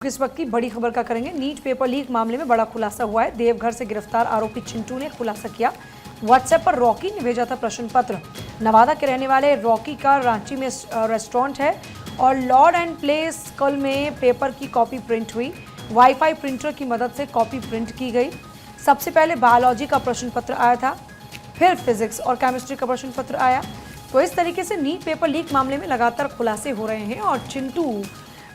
इस वक्त की बड़ी खबर का करेंगे। नीट पेपर लीक मामले में बड़ा खुलासा हुआ है। देवघर से गिरफ्तार आरोपी चिंटू ने खुलासा किया, व्हाट्सएप पर रॉकी ने भेजा था प्रश्न पत्र। नवादा के रहने वाले रॉकी का रांची में रेस्टोरेंट है और लॉर्ड एंड प्ले स्कूल में पेपर की कॉपी प्रिंट हुई। वाईफाई प्रिंटर की मदद से कॉपी प्रिंट की गई। सबसे पहले बायोलॉजी का प्रश्न पत्र आया था, फिर फिजिक्स और केमिस्ट्री का प्रश्न पत्र आया। तो इस तरीके से नीट पेपर लीक मामले में लगातार खुलासे हो रहे हैं और चिंटू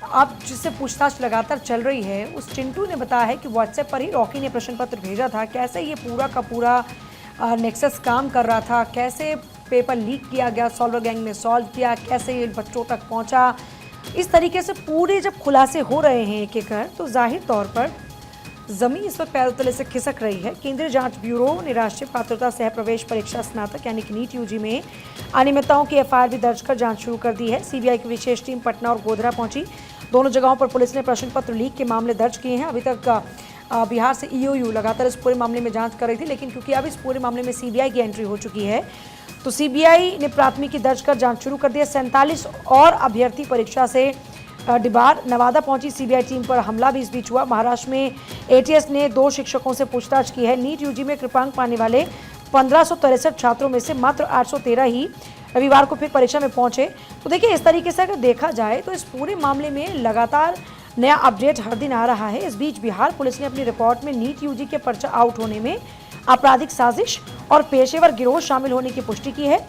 अब जिससे पूछताछ लगातार चल रही है, उस चिंटू ने बताया है कि व्हाट्सएप पर ही रॉकी ने प्रश्न पत्र भेजा था। कैसे ये पूरा का पूरा नेक्सस काम कर रहा था, कैसे पेपर लीक किया गया, सॉल्वर गैंग ने सॉल्व किया, कैसे ये बच्चों तक पहुंचा, इस तरीके से पूरे जब खुलासे हो रहे हैं एक एक कर, तो जाहिर तौर पर जमीन इस वक्त पैरों तले से खिसक रही है। केंद्रीय जांच ब्यूरो ने राष्ट्रीय पात्रता सह प्रवेश परीक्षा स्नातक यानी कि नीट यूजी में अनियमितताओं की एफआईआर भी दर्ज कर जांच शुरू कर दी है। सीबीआई की विशेष टीम पटना और गोधरा पहुंची। दोनों जगहों पर पुलिस ने प्रश्न पत्र लीक के मामले दर्ज किए हैं। अभी तक बिहार से ईओयू लगातार इस पूरे मामले में जांच कर रही थी, लेकिन क्योंकि अब इस पूरे मामले में सीबीआई की एंट्री हो चुकी है, तो सीबीआई ने प्राथमिकी दर्ज कर जांच शुरू कर दी है। 47 और अभ्यर्थी परीक्षा से डिबार। नवादा पहुंची सीबीआई टीम पर हमला भी इस बीच हुआ। महाराष्ट्र में एटीएस ने 2 शिक्षकों से पूछताछ की है। नीट यूजी में कृपांक पाने वाले 1563 छात्रों में से मात्र 813 ही रविवार को फिर परीक्षा में पहुंचे। तो देखिए, इस तरीके से अगर देखा जाए तो इस पूरे मामले में लगातार नया अपडेट हर दिन आ रहा है। इस बीच बिहार पुलिस ने अपनी रिपोर्ट में नीट यूजी के पर्चा आउट होने में आपराधिक साजिश और पेशेवर गिरोह शामिल होने की पुष्टि की है।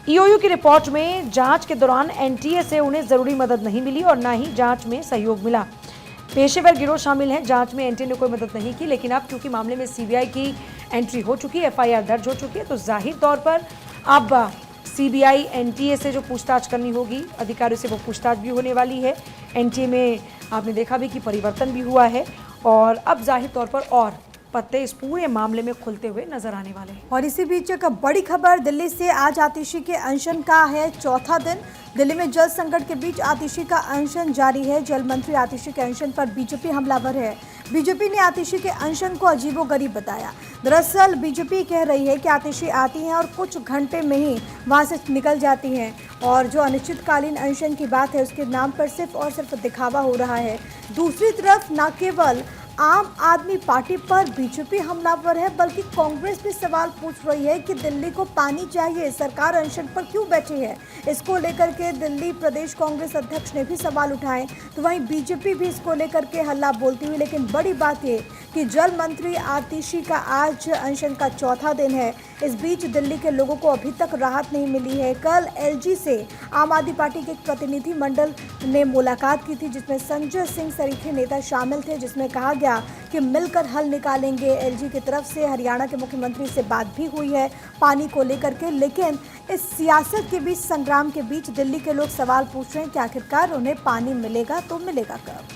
ईओयू की रिपोर्ट में जांच के दौरान एनटीए से उन्हें जरूरी मदद नहीं मिली और न ही जांच में सहयोग मिला। पेशेवर गिरोह शामिल है, जांच में एनटीए ने कोई मदद नहीं की, लेकिन अब क्योंकि मामले में सीबीआई की एंट्री हो चुकी है, एफआईआर दर्ज हो चुकी है, तो जाहिर तौर पर अब सीबीआई एनटीए से जो पूछताछ करनी होगी, अधिकारियों से वो पूछताछ भी होने वाली है। एनटीए में आपने देखा भी कि परिवर्तन भी हुआ है और अब जाहिर तौर पर और पत्ते इस पूरे मामले में खुलते हुए नजर आने वाले हैं। और इसी बीच एक बड़ी खबर दिल्ली से। आज आतिशी के अनशन का है चौथा दिन। दिल्ली में जल संकट के बीच आतिशी का अनशन जारी है। जल मंत्री आतिशी के अनशन पर बीजेपी हमलावर है। बीजेपी ने आतिशी के अनशन को अजीबोगरीब बताया। दरअसल बीजेपी कह रही है कि आतिशी आती हैं और कुछ घंटे में ही वहां से निकल जाती हैं और जो अनिश्चितकालीन अनशन की बात है उसके नाम पर सिर्फ और सिर्फ दिखावा हो रहा है। दूसरी तरफ न केवल आम आदमी पार्टी पर बीजेपी हमलावर है, बल्कि कांग्रेस भी सवाल पूछ रही है कि दिल्ली को पानी चाहिए, सरकार अनशन पर क्यों बैठी है। इसको लेकर के दिल्ली प्रदेश कांग्रेस अध्यक्ष ने भी सवाल उठाए, तो वहीं बीजेपी भी इसको लेकर के हल्ला बोलती हुई। लेकिन बड़ी बात ये कि जल मंत्री आतिशी का आज अनशन का चौथा दिन है। इस बीच दिल्ली के लोगों को अभी तक राहत नहीं मिली है। कल एलजी से आम आदमी पार्टी के एक प्रतिनिधि मंडल ने मुलाकात की थी, जिसमें संजय सिंह सरीखे नेता शामिल थे, जिसमें कहा गया कि मिलकर हल निकालेंगे। एलजी की तरफ से हरियाणा के मुख्यमंत्री से बात भी हुई है पानी को लेकर के। लेकिन इस सियासत के बीच, संग्राम के बीच दिल्ली के लोग सवाल पूछ रहे हैं कि आखिरकार उन्हें पानी मिलेगा तो मिलेगा कब।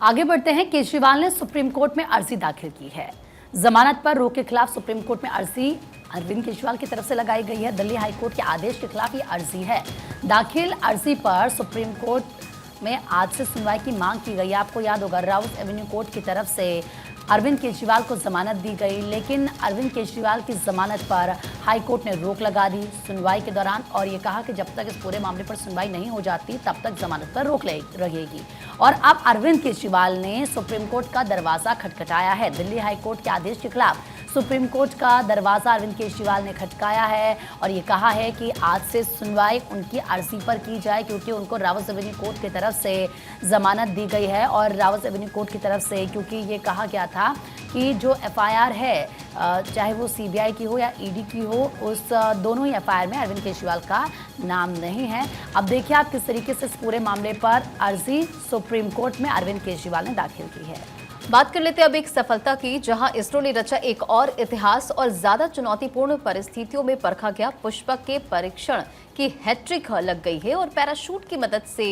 आगे बढ़ते हैं। केजरीवाल ने सुप्रीम कोर्ट में अर्जी दाखिल की है। जमानत पर रोक के खिलाफ सुप्रीम कोर्ट में अर्जी अरविंद केजरीवाल की तरफ से लगाई गई है। दिल्ली हाईकोर्ट के आदेश के खिलाफ ये अर्जी है। दाखिल अर्जी पर सुप्रीम कोर्ट में आज से सुनवाई की मांग की गई है। आपको याद होगा, राउत एवेन्यू कोर्ट की तरफ से अरविंद केजरीवाल को जमानत दी गई, लेकिन अरविंद केजरीवाल की जमानत पर हाईकोर्ट ने रोक लगा दी सुनवाई के दौरान और ये कहा कि जब तक इस पूरे मामले पर सुनवाई नहीं हो जाती तब तक जमानत पर रोक रहेगी। और अब अरविंद केजरीवाल ने सुप्रीम कोर्ट का दरवाजा खटखटाया है। दिल्ली हाईकोर्ट के आदेश के खिलाफ सुप्रीम कोर्ट का दरवाजा अरविंद केजरीवाल ने खटकाया है और ये कहा है कि आज से सुनवाई उनकी अर्जी पर की जाए, क्योंकि उनको रावत एवेन्यू कोर्ट की तरफ से जमानत दी गई है। और रावत एवेन्यू कोर्ट की तरफ से क्योंकि ये कहा गया था कि जो एफआईआर है, चाहे वो सीबीआई की हो या ईडी की हो, उस दोनों ही एफआईआर में अरविंद केजरीवाल का नाम नहीं है। अब देखिए आप किस तरीके से इस पूरे मामले पर अर्जी सुप्रीम कोर्ट में अरविंद केजरीवाल ने दाखिल की है। बात कर लेते हैं अब एक सफलता की, जहां इसरो ने रचा एक और इतिहास और ज्यादा चुनौतीपूर्ण परिस्थितियों में परखा गया पुष्पक के परीक्षण की हैट्रिक लग गई है और पैराशूट की मदद से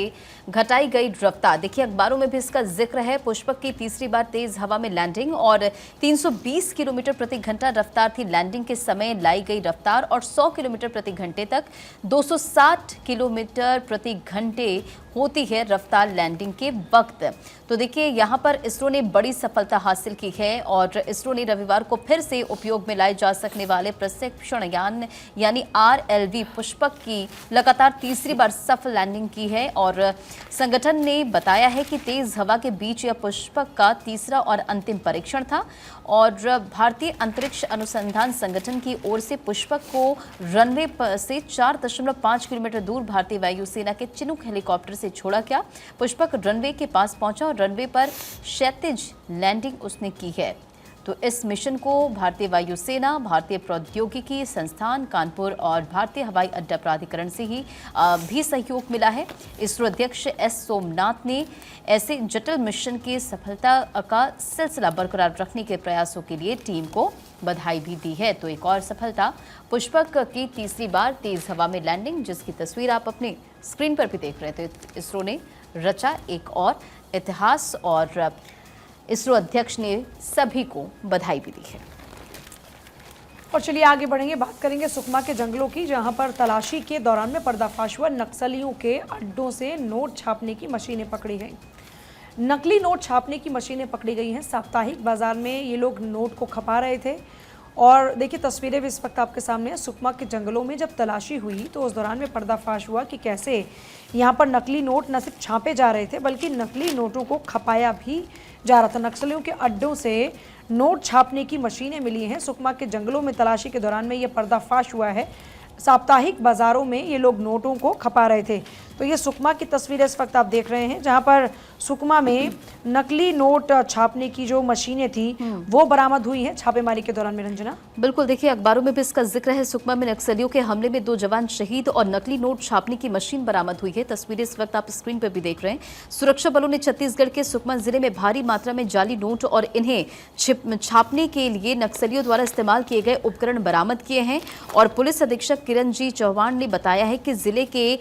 घटाई गई रफ्तार। देखिए अखबारों में भी इसका जिक्र है। पुष्पक की तीसरी बार तेज हवा में लैंडिंग और 320 किलोमीटर प्रति घंटा रफ्तार थी लैंडिंग के समय लाई गई रफ्तार और 100 किलोमीटर प्रति घंटे तक 260 किलोमीटर प्रति घंटे होती है रफ्तार लैंडिंग के वक्त। तो देखिए यहाँ पर इसरो ने बड़ी सफलता हासिल की है और इसरो ने रविवार को फिर से उपयोग में लाए जा सकने वाले प्रक्षेपण यान यानी RLV पुष्पक की की लगातार तीसरी बार सफल लैंडिंग की है और संगठन ने बताया है कि तेज हवा के बीच यह पुष्पक का तीसरा और अंतिम परीक्षण था और भारतीय अंतरिक्ष अनुसंधान संगठन की ओर से पुष्पक को रनवे से 4.5 किलोमीटर दूर भारतीय वायुसेना के चिनूक हेलीकॉप्टर से छोड़ा गया। पुष्पक रनवे के पास पहुंचा और रनवे पर क्षैतिज लैंडिंग उसने की है। तो इस मिशन को भारतीय वायुसेना, भारतीय प्रौद्योगिकी संस्थान कानपुर और भारतीय हवाई अड्डा प्राधिकरण से ही भी सहयोग मिला है। इसरो अध्यक्ष एस सोमनाथ ने ऐसे जटिल मिशन की सफलता का सिलसिला बरकरार रखने के प्रयासों के लिए टीम को बधाई भी दी है। तो एक और सफलता, पुष्पक की तीसरी बार तेज हवा में लैंडिंग, जिसकी तस्वीर आप अपने स्क्रीन पर भी देख रहे थे। इसरो ने रचा एक और इतिहास और इसरो अध्यक्ष ने सभी को बधाई भी दी है। और चलिए आगे बढ़ेंगे, बात करेंगे सुकमा के जंगलों की, जहां पर तलाशी के दौरान में पर्दाफाश हुआ। नक्सलियों के अड्डों से नोट छापने की मशीनें पकड़ी गई। नकली नोट छापने की मशीनें पकड़ी गई हैं। साप्ताहिक बाजार में ये लोग नोट को खपा रहे थे। और देखिए तस्वीरें भी इस वक्त आपके सामने हैं। सुकमा के जंगलों में जब तलाशी हुई तो उस दौरान में पर्दाफाश हुआ कि कैसे यहाँ पर नकली नोट न सिर्फ छापे जा रहे थे बल्कि नकली नोटों को खपाया भी जा रहा था। नक्सलियों के अड्डों से नोट छापने की मशीनें मिली हैं। सुकमा के जंगलों में तलाशी के दौरान में ये पर्दाफाश हुआ है। साप्ताहिक बाजारों में ये लोग नोटों को खपा रहे थे। तो ये सुकमा की तस्वीरें इस वक्त आप देख रहे हैं, जहां पर सुकमा में नकली नोट छापने की जो मशीनें थी वो बरामद हुई हैं छापेमारी के दौरान में। रंजना, बिल्कुल, देखिए अखबारों में भी इसका जिक्र है। सुकमा में नक्सलियों के हमले में 2 जवान शहीद और नकली नोट छापने की मशीन बरामद हुई है। तस्वीरें इस वक्त आप स्क्रीन पर भी देख रहे हैं। सुरक्षा बलों ने छत्तीसगढ़ के सुकमा जिले में भारी मात्रा में जाली नोट और इन्हें छापने के लिए नक्सलियों द्वारा इस्तेमाल किए गए उपकरण बरामद किए हैं। और पुलिस अधीक्षक किरण जी चौहान ने बताया है कि जिले के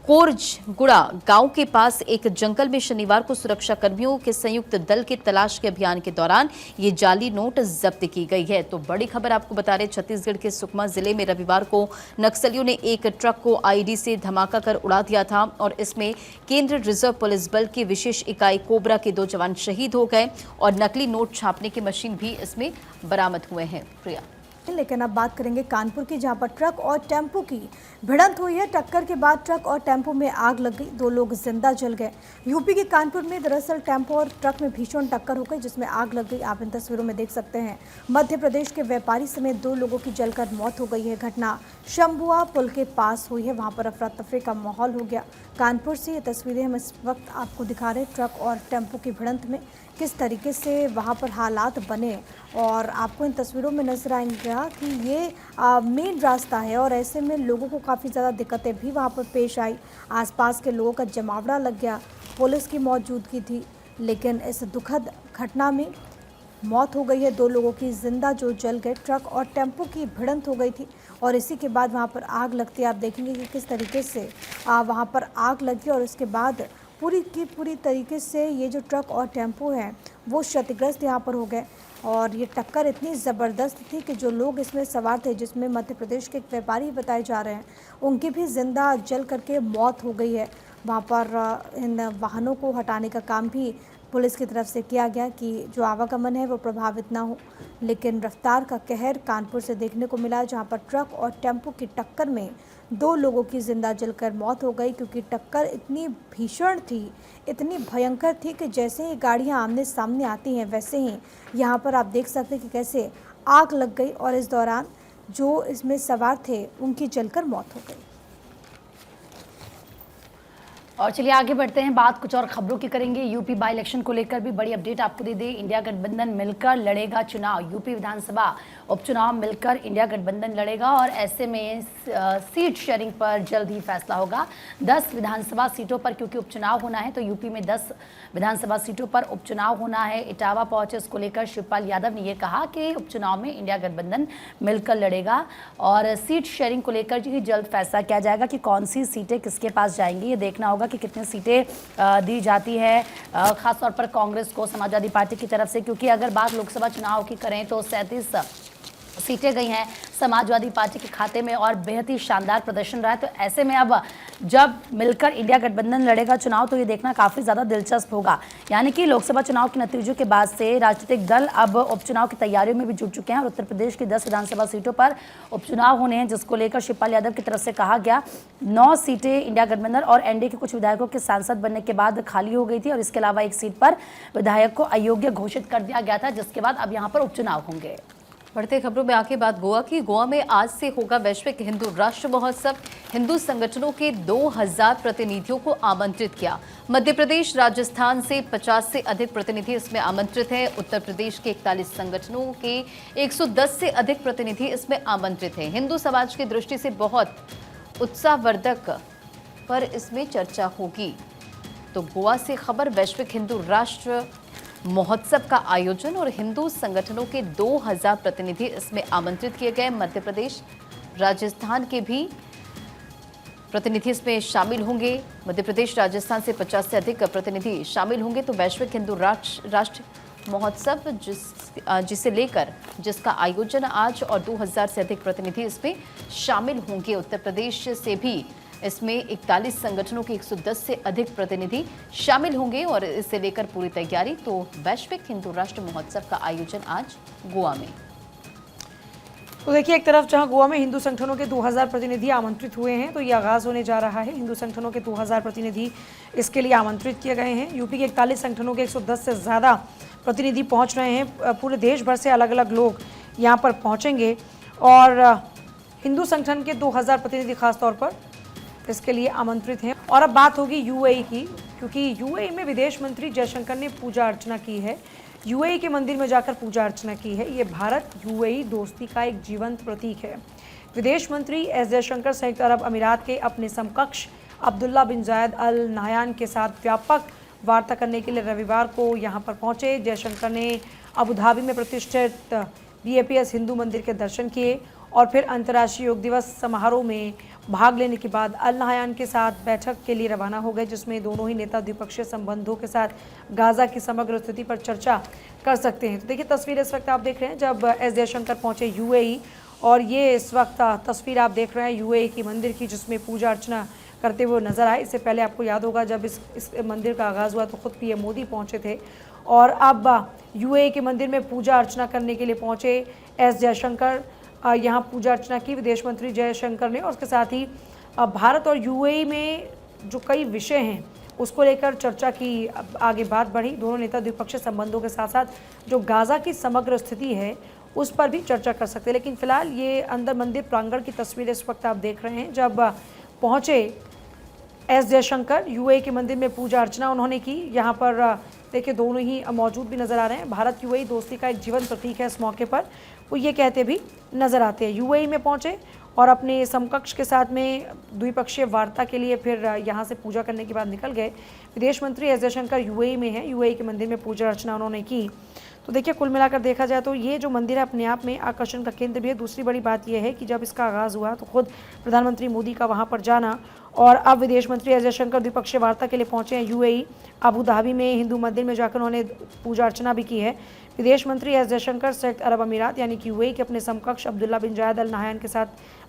कोरजगुड़ा गांव के पास एक जंगल में शनिवार को सुरक्षा कर्मियों के संयुक्त दल के तलाश के अभियान के दौरान ये जाली नोट जब्त की गई है। तो बड़ी खबर आपको बता रहे, छत्तीसगढ़ के सुकमा जिले में रविवार को नक्सलियों ने एक ट्रक को आईडी से धमाका कर उड़ा दिया था और इसमें केंद्रीय रिजर्व पुलिस बल की विशेष इकाई कोबरा के 2 जवान शहीद हो गए और नकली नोट छापने की मशीन भी इसमें बरामद हुए हैं। प्रिया, लेकिन अब बात करेंगे कानपुर की, जहां पर ट्रक और टेम्पो की भिड़ंत हुई है। टक्कर के बाद ट्रक और टेम्पो में आग लग गई, 2 लोग जिंदा जल गए। यूपी के कानपुर में दरअसल टेम्पो और ट्रक में भीषण टक्कर हो गई जिसमें आग लग गई। आप इन तस्वीरों में देख सकते हैं। मध्य प्रदेश के व्यापारी समेत 2 लोगों की जलकर मौत हो गई है। घटना शंभुआ पुल के पास हुई है। वहां पर अफरा तफरी का माहौल हो गया। कानपुर से ये तस्वीरें हम इस वक्त आपको दिखा रहे हैं। ट्रक और टेम्पो की भिड़ंत में किस तरीके से वहाँ पर हालात बने और आपको इन तस्वीरों में नजर आएंगे कि ये मेन रास्ता है और ऐसे में लोगों को काफ़ी ज़्यादा दिक्कतें भी वहाँ पर पेश आई। आसपास के लोगों का जमावड़ा लग गया, पुलिस की मौजूदगी थी, लेकिन इस दुखद घटना में मौत हो गई है। 2 लोगों की जिंदा जो जल गए। ट्रक और टेम्पो की भिड़ंत हो गई थी और इसी के बाद वहाँ पर आग लगती है। आप देखेंगे कि किस तरीके से वहाँ पर आग लगी और उसके बाद पूरी की पूरी तरीके से ये जो ट्रक और टेम्पो हैं वो क्षतिग्रस्त यहाँ पर हो गए। और ये टक्कर इतनी ज़बरदस्त थी कि जो लोग इसमें सवार थे, जिसमें मध्य प्रदेश के एक व्यापारी बताए जा रहे हैं, उनकी भी जिंदा जल करके मौत हो गई है। वहाँ पर इन वाहनों को हटाने का काम भी पुलिस की तरफ से किया गया कि जो आवागमन है वो प्रभावित ना हो। लेकिन रफ्तार का कहर कानपुर से देखने को मिला, जहाँ पर ट्रक और टेम्पो की टक्कर में 2 लोगों की जिंदा जलकर मौत हो गई, क्योंकि टक्कर इतनी भीषण थी, इतनी भयंकर थी कि जैसे ही गाड़ियां आमने सामने आती हैं वैसे ही यहाँ पर आप देख सकते हैं कि कैसे आग लग गई और इस दौरान जो इसमें सवार थे उनकी जलकर मौत हो गई। और चलिए आगे बढ़ते हैं, बात कुछ और खबरों की करेंगे। यूपी बाई इलेक्शन को लेकर भी बड़ी अपडेट आपको दे दें। इंडिया गठबंधन मिलकर लड़ेगा चुनाव। यूपी विधानसभा उपचुनाव मिलकर इंडिया गठबंधन लड़ेगा और ऐसे में सीट शेयरिंग पर जल्द ही फैसला होगा। 10 विधानसभा सीटों पर क्योंकि उपचुनाव होना है तो यूपी में 10 विधानसभा सीटों पर उपचुनाव होना है। इटावा पहुंचे, इसको लेकर शिवपाल यादव ने यह कहा कि उपचुनाव में इंडिया गठबंधन मिलकर लड़ेगा और सीट शेयरिंग को लेकर ही जल्द फैसला किया जाएगा कि कौन सी सीटें किसके पास जाएंगी। ये देखना होगा कि कितनी सीटें दी जाती है, खासतौर पर कांग्रेस को, समाजवादी पार्टी की तरफ से, क्योंकि अगर बात लोकसभा चुनाव की करें तो 37 सीटें गई हैं समाजवादी पार्टी के खाते में और बेहद ही शानदार प्रदर्शन रहा है। तो ऐसे में अब जब मिलकर इंडिया गठबंधन लड़ेगा चुनाव तो ये देखना काफ़ी ज़्यादा दिलचस्प होगा। यानी कि लोकसभा चुनाव के नतीजों के बाद से राजनीतिक दल अब उपचुनाव की तैयारियों में भी जुट चुके हैं और उत्तर प्रदेश की 10 विधानसभा सीटों पर उपचुनाव होने हैं, जिसको लेकर शिवपाल यादव की तरफ से कहा गया 9 सीटें इंडिया गठबंधन और एनडीए के कुछ विधायकों के सांसद बनने के बाद खाली हो गई थी और इसके अलावा एक सीट पर विधायक को अयोग्य घोषित कर दिया गया था, जिसके बाद अब यहाँ पर उपचुनाव होंगे। बढ़ते खबरों में आगे बात गोवा की। गोवा में आज से होगा वैश्विक हिंदू राष्ट्र महोत्सव। हिंदू संगठनों के 2000 प्रतिनिधियों को आमंत्रित किया। मध्य प्रदेश, राजस्थान से 50 से अधिक प्रतिनिधि इसमें आमंत्रित हैं। उत्तर प्रदेश के 41 संगठनों के 110 से अधिक प्रतिनिधि इसमें आमंत्रित हैं। हिंदू समाज की दृष्टि से बहुत उत्साहवर्धक पर इसमें चर्चा होगी। तो गोवा से खबर, वैश्विक हिंदू राष्ट्र महोत्सव का आयोजन और हिंदू संगठनों के 2000 प्रतिनिधि इसमें आमंत्रित किए गए। मध्य प्रदेश, राजस्थान के भी प्रतिनिधि इसमें शामिल होंगे। मध्य प्रदेश, राजस्थान से 50 से अधिक प्रतिनिधि शामिल होंगे। तो वैश्विक हिंदू राष्ट्र महोत्सव जिसे लेकर जिसका आयोजन आज और 2000 से अधिक प्रतिनिधि इसमें शामिल होंगे। उत्तर प्रदेश से भी इसमें 41 संगठनों के 110 से अधिक प्रतिनिधि शामिल होंगे और इसे लेकर पूरी तैयारी। तो वैश्विक हिंदू राष्ट्र महोत्सव का आयोजन आज गोवा में। तो देखिए, एक तरफ जहां गोवा में हिंदू संगठनों के 2000 प्रतिनिधि आमंत्रित हुए हैं, तो ये आगाज़ होने जा रहा है। हिंदू संगठनों के 2000 प्रतिनिधि इसके लिए आमंत्रित किए गए हैं। यूपी के 41 संगठनों के 110 से ज़्यादा प्रतिनिधि पहुंच रहे हैं। पूरे देश भर से अलग अलग लोग यहाँ पर पहुँचेंगे और हिंदू संगठन के 2000 प्रतिनिधि खासतौर पर इसके लिए आमंत्रित हैं। और अब बात होगी यूएई की, क्योंकि यूएई में विदेश मंत्री जयशंकर ने पूजा अर्चना की है। यूएई के मंदिर में जाकर पूजा अर्चना की है। ये भारत यूएई दोस्ती का एक जीवंत प्रतीक है। विदेश मंत्री एस जयशंकर संयुक्त अरब अमीरात के अपने समकक्ष अब्दुल्ला बिन जायद अल नाहयान के साथ व्यापक वार्ता करने के लिए रविवार को यहाँ पर पहुँचे। जयशंकर ने अबू धाबी में प्रतिष्ठित BAPS हिंदू मंदिर के दर्शन किए और फिर अंतर्राष्ट्रीय योग दिवस समारोह में भाग लेने के बाद अल नाहयान के साथ बैठक के लिए रवाना हो गए, जिसमें दोनों ही नेता द्विपक्षीय संबंधों के साथ गाजा की समग्र स्थिति पर चर्चा कर सकते हैं। तो देखिए, तस्वीर इस वक्त आप देख रहे हैं जब एस जयशंकर पहुंचे यूएई, और ये इस वक्त तस्वीर आप देख रहे हैं यूएई की मंदिर की, जिसमें पूजा अर्चना करते हुए नजर आए। इससे पहले आपको याद होगा जब इस मंदिर का आगाज़ हुआ तो खुद PM मोदी पहुँचे थे और अब यूएई के मंदिर में पूजा अर्चना करने के लिए पहुँचे एस जयशंकर। यहाँ पूजा अर्चना की विदेश मंत्री जयशंकर ने, और उसके साथ ही भारत और यूएई में जो कई विषय हैं उसको लेकर चर्चा की। आगे बात बढ़ी। दोनों नेता द्विपक्षीय संबंधों के साथ साथ जो गाजा की समग्र स्थिति है उस पर भी चर्चा कर सकते हैं। लेकिन फिलहाल ये अंदर मंदिर प्रांगण की तस्वीर इस वक्त आप देख रहे हैं जब पहुँचे एस जयशंकर। यूएई के मंदिर में पूजा अर्चना उन्होंने की। यहाँ पर देखिए, दोनों ही मौजूद भी नज़र आ रहे हैं। भारत यूएई दोस्ती का एक जीवन प्रतीक है। इस मौके पर वो ये कहते भी नज़र आते हैं। यूएई में पहुँचे और अपने समकक्ष के साथ में द्विपक्षीय वार्ता के लिए फिर यहाँ से पूजा करने के बाद निकल गए। विदेश मंत्री एस जयशंकर यूएई में हैं। यूएई के मंदिर में पूजा अर्चना उन्होंने की। तो देखिए, कुल मिलाकर देखा जाए तो ये जो मंदिर है अपने आप में आकर्षण का केंद्र भी है। दूसरी बड़ी बात यह है कि जब इसका आगाज़ हुआ तो खुद प्रधानमंत्री मोदी का वहाँ पर जाना, और अब विदेश मंत्री एस जयशंकर द्विपक्षीय वार्ता के लिए पहुँचे हैं यूएई। अबू धाबी में हिंदू मंदिर में जाकर उन्होंने पूजा अर्चना भी की है। विदेश मंत्री एस जयशंकर संयुक्त अरब अमीरात यानी कि यूएई के अपने समकक्ष अब्दुल्ला बिन जायद अल नाहयान के साथ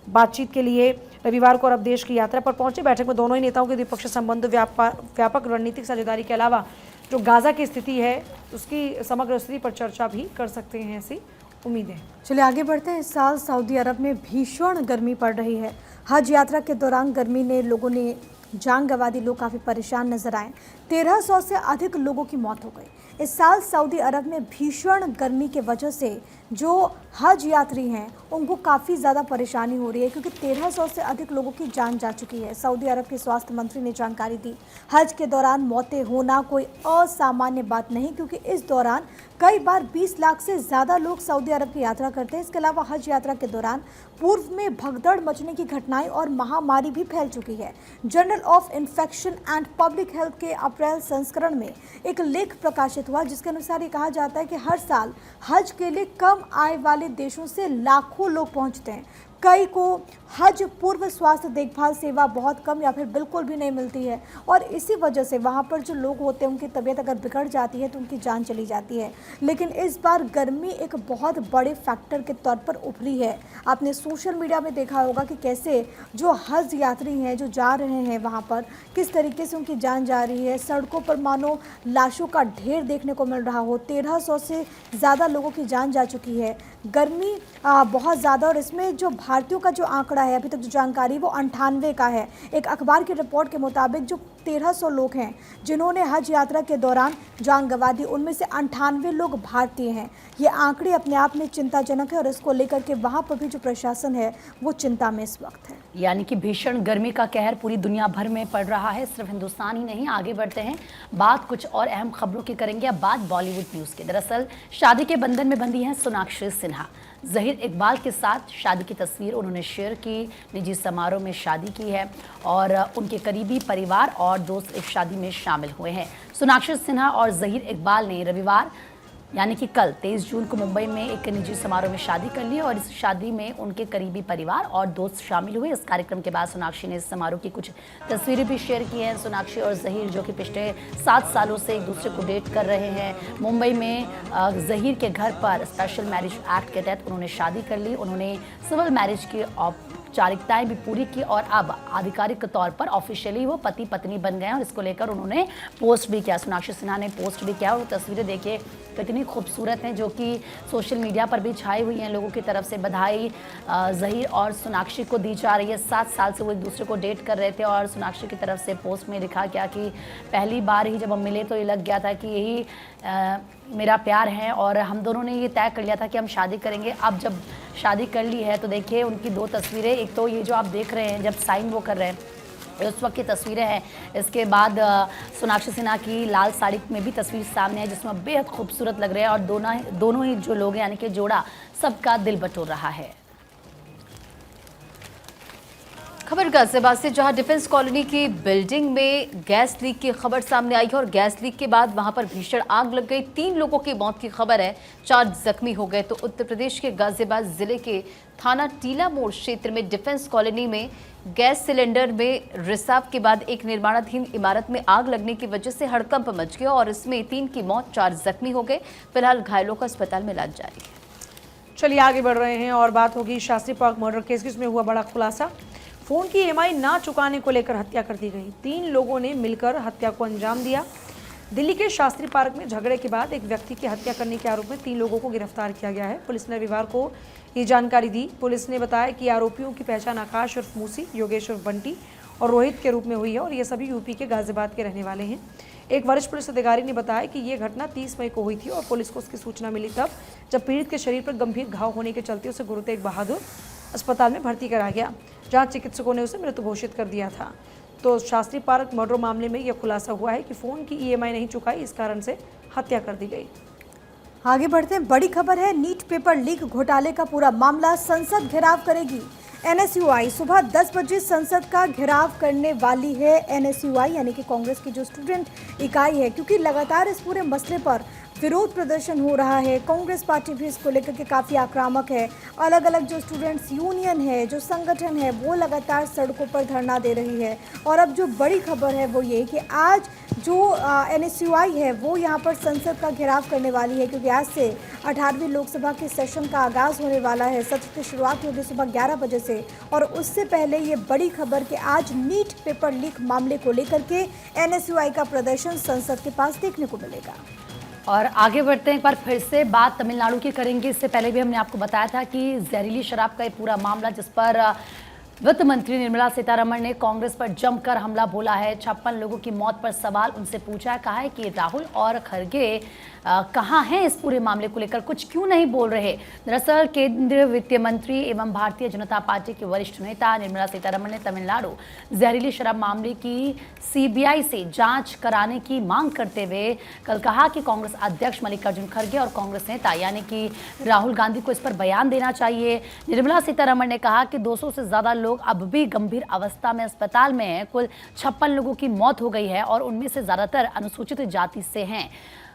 बातचीत के लिए रविवार को अरब देश की यात्रा पर पहुंचे। बैठक में दोनों ही नेताओं के द्विपक्षीय संबंध, व्यापक रणनीतिक साझेदारी के अलावा जो गाजा की स्थिति है उसकी समग्र स्थिति पर चर्चा भी कर सकते हैं, ऐसी उम्मीद है। चलिए आगे बढ़ते हैं। इस साल सऊदी अरब में भीषण गर्मी पड़ रही है। हज यात्रा के दौरान गर्मी ने लोगों ने जान गंवा दी। लोग काफ़ी परेशान नजर आए। 1300 से अधिक लोगों की मौत हो गई। इस साल सऊदी अरब में भीषण गर्मी के वजह से जो हज यात्री हैं उनको काफ़ी ज़्यादा परेशानी हो रही है, क्योंकि 1300 से अधिक लोगों की जान जा चुकी है। सऊदी अरब के स्वास्थ्य मंत्री ने जानकारी दी। हज के दौरान मौतें होना कोई असामान्य बात नहीं, क्योंकि इस दौरान कई बार 20 लाख से ज़्यादा लोग सऊदी अरब की यात्रा करते हैं। इसके अलावा हज यात्रा के दौरान पूर्व में भगदड़ मचने की घटनाएं और महामारी भी फैल चुकी है। Journal of infection and public health के अप्रैल संस्करण में एक लेख प्रकाशित हुआ, जिसके अनुसार ये कहा जाता है कि हर साल हज के लिए कम आय वाले देशों से लाखों लोग पहुंचते हैं। कई को हज पूर्व स्वास्थ्य देखभाल सेवा बहुत कम या फिर बिल्कुल भी नहीं मिलती है, और इसी वजह से वहाँ पर जो लोग होते हैं उनकी तबीयत अगर बिगड़ जाती है तो उनकी जान चली जाती है। लेकिन इस बार गर्मी एक बहुत बड़े फैक्टर के तौर पर उभरी है। आपने सोशल मीडिया में देखा होगा कि कैसे जो हज यात्री हैं जो जा रहे हैं वहाँ पर किस तरीके से उनकी जान जा रही है। सड़कों पर मानो लाशों का ढेर देखने को मिल रहा हो। 1300 से ज़्यादा लोगों की जान जा चुकी है। गर्मी बहुत ज़्यादा, और इसमें जो भारतीयों का जो आंकड़ा है अभी तक जो जानकारी वो 98 का है। एक अखबार की रिपोर्ट के मुताबिक जो 1300 लोग हैं जिन्होंने हज यात्रा के दौरान जान गंवा दी, उनमें से 98 लोग भारतीय हैं। ये आंकड़े अपने आप में चिंताजनक है और इसको लेकर के वहाँ पर भी जो प्रशासन है वो चिंता में इस वक्त है। यानी कि भीषण गर्मी का कहर पूरी दुनिया भर में पड़ रहा है, सिर्फ हिंदुस्तान ही नहीं। आगे बढ़ते हैं, बात कुछ और अहम खबरों की करेंगे। अब बात बॉलीवुड न्यूज़ की। दरअसल शादी के बंधन में बंधी हैं सोनाक्षी सिन्हा। ज़हीर इकबाल के साथ शादी की तस्वीर उन्होंने शेयर की। निजी समारोह में शादी की है और उनके करीबी परिवार और दोस्त इस शादी में शामिल हुए हैं। सोनाक्षी सिन्हा और ज़हीर इकबाल ने रविवार यानी कि कल 23 जून को मुंबई में एक निजी समारोह में शादी कर ली और इस शादी में उनके करीबी परिवार और दोस्त शामिल हुए। इस कार्यक्रम के बाद सोनाक्षी ने इस समारोह की कुछ तस्वीरें भी शेयर की हैं। सोनाक्षी और ज़हीर जो कि पिछले 7 सालों से एक दूसरे को डेट कर रहे हैं, मुंबई में ज़हीर के घर पर स्पेशल मैरिज एक्ट के तहत उन्होंने शादी कर ली। उन्होंने सिविल मैरिज की औपचारिकताएं भी पूरी की और अब आधिकारिक तौर पर ऑफिशियली वो पति पत्नी बन गए हैं और इसको लेकर उन्होंने पोस्ट भी किया। सोनाक्षी सिन्हा ने पोस्ट भी किया और वो तस्वीरें देखिए कितनी खूबसूरत हैं जो कि सोशल मीडिया पर भी छाई हुई हैं। लोगों की तरफ से बधाई ज़हीर और सोनाक्षी को दी जा रही है। 7 साल से वो एक दूसरे को डेट कर रहे थे और सोनाक्षी की तरफ से पोस्ट में लिखा गया कि पहली बार ही जब हम मिले तो ये लग गया था कि यही मेरा प्यार है और हम दोनों ने ये तय कर लिया था कि हम शादी करेंगे। अब जब शादी कर ली है तो देखिए उनकी 2 तस्वीरें, एक तो ये जो आप देख रहे हैं जब साइन वो कर रहे हैं उस वक्त की तस्वीरें हैं। इसके बाद सोनाक्षी सिन्हा की लाल साड़ी में भी तस्वीर सामने है जिसमें बेहद खूबसूरत लग रहे हैं और दोनों ही जो लोग हैं यानी कि जोड़ा सबका दिल बटोर रहा है। खबर गाजियाबाद से, जहां डिफेंस कॉलोनी की बिल्डिंग में गैस लीक की खबर सामने आई है और गैस लीक के बाद वहां पर भीषण आग लग गई। 3 लोगों की मौत की खबर है, 4 जख्मी हो गए। तो उत्तर प्रदेश के गाजियाबाद जिले के थाना टीला मोड़ क्षेत्र में डिफेंस कॉलोनी में गैस सिलेंडर में रिसाव के बाद एक निर्माणाधीन इमारत में आग लगने की वजह से हड़कंप मच गया और इसमें 3 की मौत, 4 जख्मी हो गए। फिलहाल घायलों का अस्पताल में इलाज जारी है। चलिए आगे बढ़ रहे हैं और बात होगी शास्त्री पार्क मर्डर केस में हुआ बड़ा खुलासा। फोन की EMI ना चुकाने को लेकर हत्या कर दी गई। 3 लोगों ने मिलकर हत्या को अंजाम दिया। दिल्ली के शास्त्री पार्क में झगड़े के बाद एक व्यक्ति की हत्या करने के आरोप में 3 लोगों को गिरफ्तार किया गया है। पुलिस ने रविवार को ये जानकारी दी। पुलिस ने बताया कि आरोपियों की पहचान आकाश उर्फ मूसी, योगेश उर्फ बंटी और रोहित के रूप में हुई है और ये सभी यूपी के गाजियाबाद के रहने वाले हैं। एक वरिष्ठ पुलिस अधिकारी ने बताया कि ये घटना 30 मई को हुई थी और पुलिस को उसकी सूचना मिली तब जब पीड़ित के शरीर पर गंभीर घाव होने के चलते उसे गुरु तेग बहादुर अस्पताल में भर्ती कराया गया, जहां चिकित्सकों ने उसे मृत घोषित कर दिया था। तो शास्त्री पार्क मर्डर मामले में यह खुलासा हुआ है कि फ़ोन की EMI नहीं चुकाई, इस कारण से हत्या कर दी गई। आगे बढ़ते हैं, बड़ी खबर है, नीट पेपर लीक घोटाले का पूरा मामला संसद घेराव करेगी। NSUI सुबह 10 बजे संसद का घेराव करने वाली है। NSUI यानी कि कांग्रेस की जो स्टूडेंट इकाई है, क्योंकि लगातार इस पूरे मसले पर विरोध प्रदर्शन हो रहा है। कांग्रेस पार्टी भी इसको लेकर के काफ़ी आक्रामक है। अलग अलग जो स्टूडेंट्स यूनियन है, जो संगठन है, वो लगातार सड़कों पर धरना दे रही है। और अब जो बड़ी खबर है वो ये कि आज जो NSUI है वो यहाँ पर संसद का घेराव करने वाली है, क्योंकि आज से 18वीं लोकसभा के सेशन का आगाज़ होने वाला है। सत्र की शुरुआत होगी सुबह 11 बजे से और उससे पहले ये बड़ी खबर कि आज नीट पेपर लीक मामले को लेकर के NSUI का प्रदर्शन संसद के पास देखने को मिलेगा। और आगे बढ़ते हैं, एक बार फिर से बात तमिलनाडु की करेंगे। इससे पहले भी हमने आपको बताया था कि जहरीली शराब का ये पूरा मामला जिस पर वित्त मंत्री निर्मला सीतारमण ने कांग्रेस पर जमकर हमला बोला है। 56 लोगों की मौत पर सवाल उनसे पूछा है, कहा है कि राहुल और खड़गे कहाँ हैं इस पूरे मामले को लेकर, कुछ क्यों नहीं बोल रहे। दरअसल केंद्रीय वित्त मंत्री एवं भारतीय जनता पार्टी के वरिष्ठ नेता निर्मला सीतारमण ने तमिलनाडु जहरीली शराब मामले की CBI से जांच कराने की मांग करते हुए कल कहा कि कांग्रेस अध्यक्ष मल्लिकार्जुन खड़गे और कांग्रेस नेता यानी कि राहुल गांधी को इस पर बयान देना चाहिए। निर्मला सीतारमण ने कहा कि 200 से ज़्यादा लोग अब भी गंभीर अवस्था में अस्पताल में हैं। कुल 56 लोगों की मौत हो गई है और उनमें से ज्यादातर अनुसूचित जाति से हैं।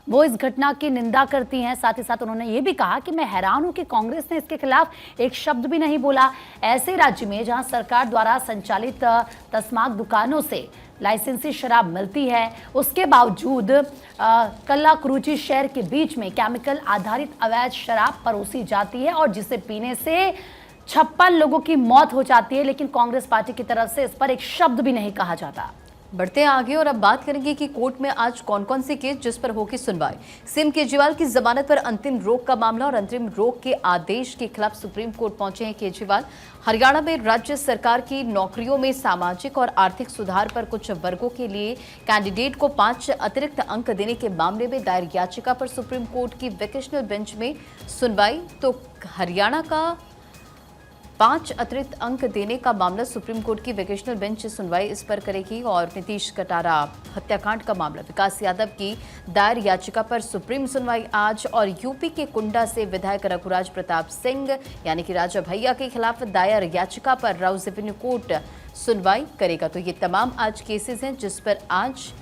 वो इस घटना की निंदा करती हैं। साथ ही साथ उन्होंने ये भी कहा कि मैं हैरान हूं कि कांग्रेस ने इसके खिलाफ एक शब्द भी नहीं बोला। ऐसे राज्य में जहां सरकार द्वारा संचालित तस्माक दुकानों से लाइसेंसी शराब मिलती है, उसके बावजूद कल्लाकुरुची शहर के बीच में केमिकल आधारित अवैध शराब परोसी जाती है और जिसे पीने से 56 लोगों की मौत हो जाती है, लेकिन कांग्रेस पार्टी की तरफ से इस पर एक शब्द भी नहीं कहा जाता। बढ़ते हैं आगे और अब बात करेंगे कि कोर्ट में आज कौन कौन से केस जिस पर होगी सुनवाई। सीएम केजरीवाल की जमानत पर अंतिम रोक का मामला और अंतरिम रोक के आदेश के खिलाफ सुप्रीम कोर्ट पहुंचे हैं केजरीवाल। हरियाणा में राज्य सरकार की नौकरियों में सामाजिक और आर्थिक सुधार पर कुछ वर्गों के लिए कैंडिडेट को 5 अतिरिक्त अंक देने के मामले में दायर याचिका पर सुप्रीम कोर्ट की वेकेशनल बेंच में सुनवाई। तो हरियाणा का 5 अतिरिक्त अंक देने का मामला सुप्रीम कोर्ट की वेकेशनल बेंच सुनवाई इस पर करेगी और नीतीश कटारा हत्याकांड का मामला विकास यादव की दायर याचिका पर सुप्रीम सुनवाई आज। और यूपी के कुंडा से विधायक रघुराज प्रताप सिंह यानी कि राजा भैया के खिलाफ दायर याचिका पर राउज एवेन्यू कोर्ट सुनवाई करेगा। तो ये तमाम आज केसेस हैं जिस पर आज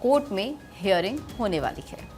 कोर्ट में हियरिंग होने वाली है।